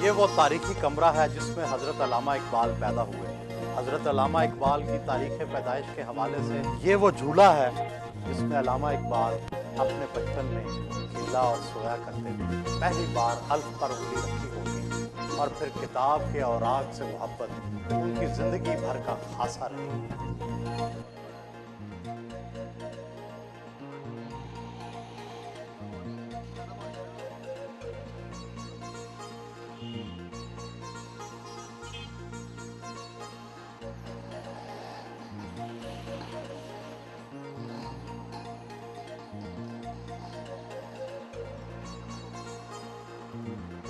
ये वो तारीखी कमरा है जिसमें हज़रत अल्लामा इकबाल पैदा हुए। हज़रत अल्लामा इकबाल की तारीख़ पैदाइश के हवाले से ये वो झूला है जिसमें अल्लामा इकबाल अपने बचपन में खेला और सोया करते थे। पहली बार अल्फ़ पर उंगली रखी होगी और फिर किताब के औराक से मोहब्बत उनकी ज़िंदगी भर का खासा रही।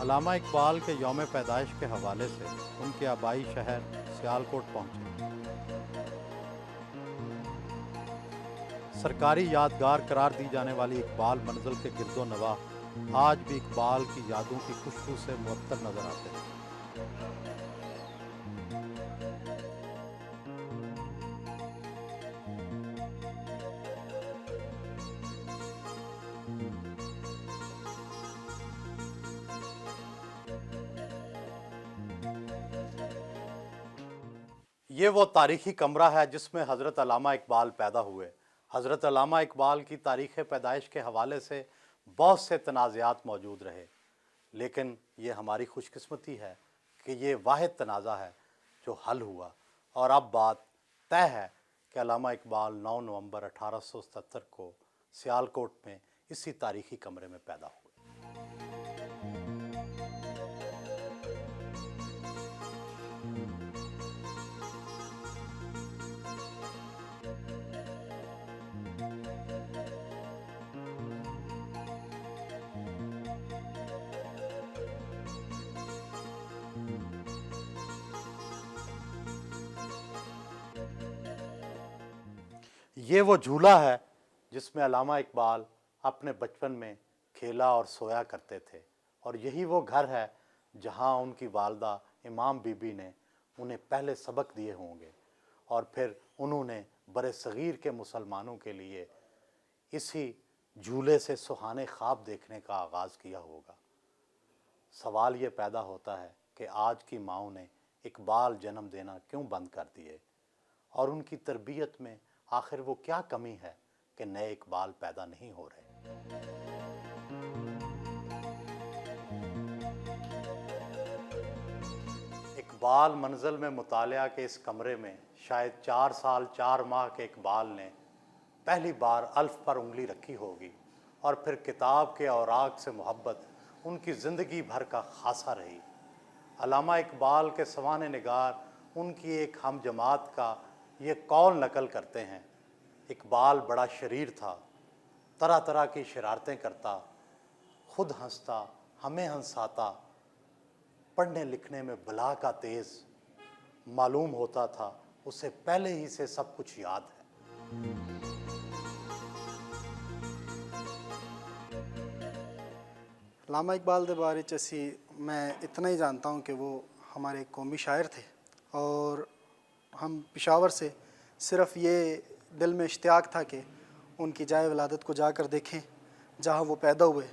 अल्लामा इकबाल के यौम पैदाइश के हवाले से उनके आबाई शहर सियालकोट पहुँचे। सरकारी यादगार करार दी जाने वाली इकबाल मंजिल के गिरदो नवाह आज भी इकबाल की यादों की खुशबू से मुअत्तर नजर आते हैं। ये वो तारीखी कमरा है जिसमें हज़रत अल्लामा इकबाल पैदा हुए। हज़रत अल्लामा इकबाल की तारीख़ पैदाइश के हवाले से बहुत से तनाज़ात मौजूद रहे, लेकिन ये हमारी खुशकिस्मती है कि ये वाहिद तनाज़ा है जो हल हुआ और अब बात तय है कि अल्लामा इकबाल 9 नवंबर 1877 को सियालकोट में इसी तारीखी कमरे में पैदा हुए। ये वो झूला है जिसमें अल्लामा इकबाल अपने बचपन में खेला और सोया करते थे और यही वो घर है जहां उनकी वालदा इमाम बीबी ने उन्हें पहले सबक दिए होंगे और फिर उन्होंने बड़े सगीर के मुसलमानों के लिए इसी झूले से सुहाने ख्वाब देखने का आगाज़ किया होगा। सवाल ये पैदा होता है कि आज की माओं ने इकबाल जन्म देना क्यों बंद कर दिए और उनकी तरबियत में आखिर वो क्या कमी है कि नए इकबाल पैदा नहीं हो रहे। इकबाल मंजिल में मुतालिया के इस कमरे में शायद 4 साल 4 माह के इकबाल ने पहली बार अल्फ़ पर उंगली रखी होगी और फिर किताब के औराक से मोहब्बत उनकी ज़िंदगी भर का खासा रही। अल्लामा इकबाल के सवाने निगार उनकी एक हम जमात का ये कौल नकल करते हैं, इकबाल बड़ा शरीर था, तरह तरह की शरारतें करता, खुद हंसता, हमें हंसाता, पढ़ने लिखने में बला का तेज़, मालूम होता था उसे पहले ही से सब कुछ याद है। अल्लामा इकबाल के बारे च असी मैं इतना ही जानता हूँ कि वो हमारे कौमी शायर थे और हम पेशावर से सिर्फ़ ये दिल में इश्तियाक था कि उनकी जाए विलादत को जाकर देखें जहाँ वो पैदा हुए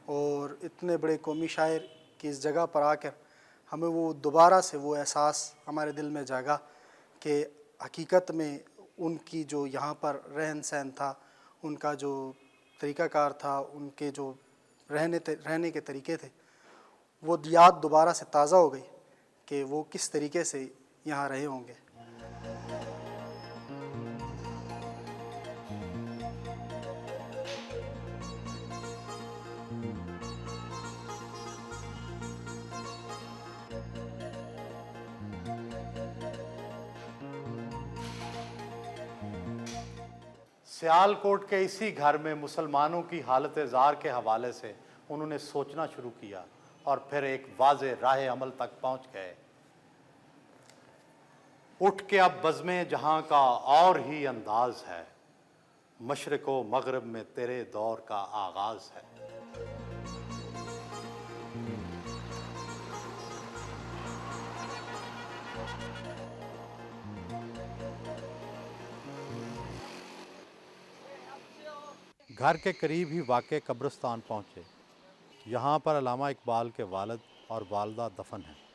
और इतने बड़े कौमी शायर की इस जगह पर आकर हमें वो दोबारा से वो एहसास हमारे दिल में जागा कि हकीकत में उनकी जो यहाँ पर रहन सहन था, उनका जो तरीक़ाकार था, उनके जो रहने के तरीक़े थे, वो याद दोबारा से ताज़ा हो गई कि वो किस तरीके से यहाँ रहे होंगे। सियालकोट के इसी घर में मुसलमानों की हालत ज़ार के हवाले से उन्होंने सोचना शुरू किया और फिर एक वाज़े राह अमल तक पहुँच गए। उठ के अब बज़्मे जहाँ का और ही अंदाज़ है, मशरिक़ व मग़रिब में तेरे दौर का आगाज़ है। घर के करीब ही वाक़े कब्रिस्तान पहुँचे। यहाँ पर अल्लामा इकबाल के वालिद और वालदा दफन हैं।